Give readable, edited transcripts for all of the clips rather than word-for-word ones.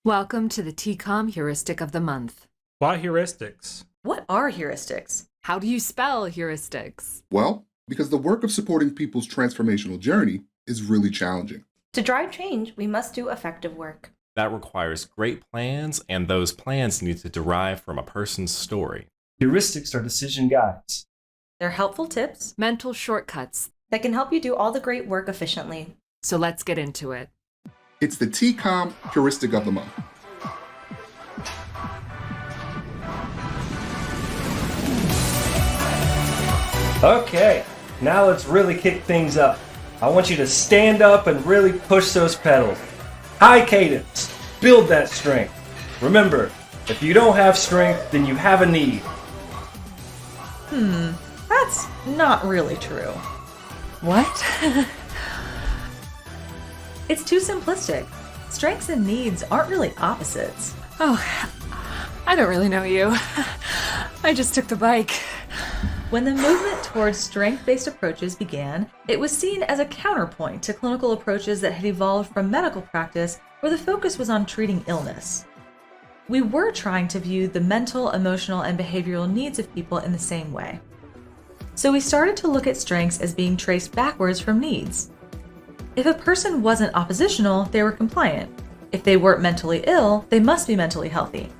Welcome to the TCOM Heuristic of the Month. Why heuristics? What are heuristics? How do you spell heuristics? Well, because the work of supporting people's transformational journey is really challenging. To drive change, we must do effective work. That requires great plans, and those plans need to derive from a person's story. Heuristics are decision guides. They're helpful tips Mental shortcuts. that can help you do all the great work efficiently. So let's get into it. It's the TCOM Heuristic of the Month. Okay, now let's really kick things up. I want you to stand up and really push those pedals. High cadence. Build that strength. Remember, if you don't have strength, then you have a need. That's not really true. What? It's too simplistic. Strengths and needs aren't really opposites. Oh, I don't really know you. I just took the bike. When the movement towards strength-based approaches began, it was seen as a counterpoint to clinical approaches that had evolved from medical practice where the focus was on treating illness. We were trying to view the mental, emotional, and behavioral needs of people in the same way. So we started to look at strengths as being traced backwards from needs. If a person wasn't oppositional, they were compliant. If they weren't mentally ill, they must be mentally healthy.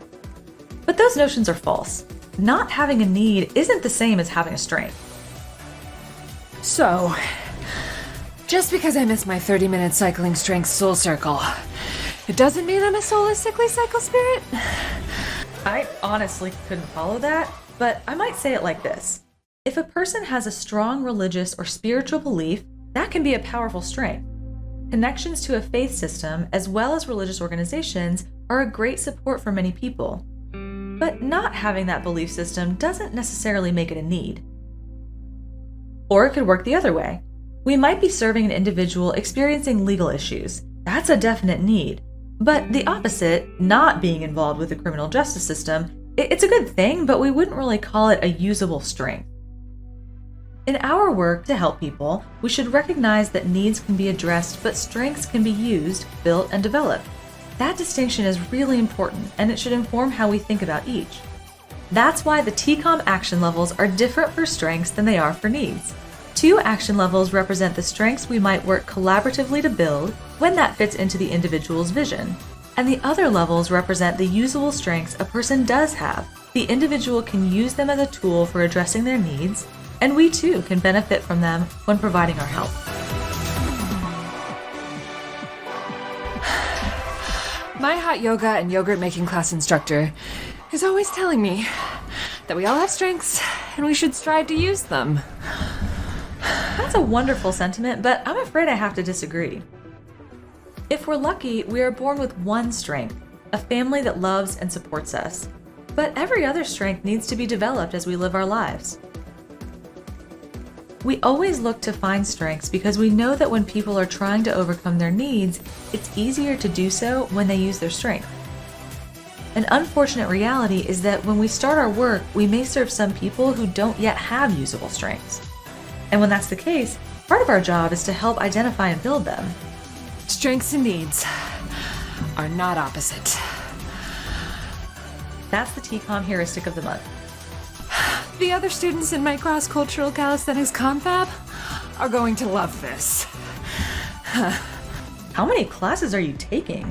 But those notions are false. Not having a need isn't the same as having a strength. So, just because I missed my 30-minute cycling strength soul circle, it doesn't mean I'm a soulistically cycle spirit? I honestly couldn't follow that, but I might say it like this. If a person has a strong religious or spiritual belief, that can be a powerful strength. Connections to a faith system, as well as religious organizations, are a great support for many people. But not having that belief system doesn't necessarily make it a need. Or it could work the other way. We might be serving an individual experiencing legal issues. That's a definite need. But the opposite, not being involved with the criminal justice system, it's a good thing, but we wouldn't really call it a usable strength. In our work to help people, we should recognize that needs can be addressed, but strengths can be used, built, and developed. That distinction is really important, and it should inform how we think about each. That's why the TCOM action levels are different for strengths than they are for needs. 2 action levels represent the strengths we might work collaboratively to build when that fits into the individual's vision. And the other levels represent the usable strengths a person does have. The individual can use them as a tool for addressing their needs, and we too can benefit from them when providing our help. My hot yoga and yogurt making class instructor is always telling me that we all have strengths and we should strive to use them. That's a wonderful sentiment, but I'm afraid I have to disagree. If we're lucky, we are born with one strength, a family that loves and supports us. But every other strength needs to be developed as we live our lives. We always look to find strengths because we know that when people are trying to overcome their needs, it's easier to do so when they use their strength. An unfortunate reality is that when we start our work, we may serve some people who don't yet have usable strengths. And when that's the case, part of our job is to help identify and build them. Strengths and needs are not opposite. That's the TCOM Heuristic of the Month. The other students in my cross-cultural calisthenics confab are going to love this. How many classes are you taking?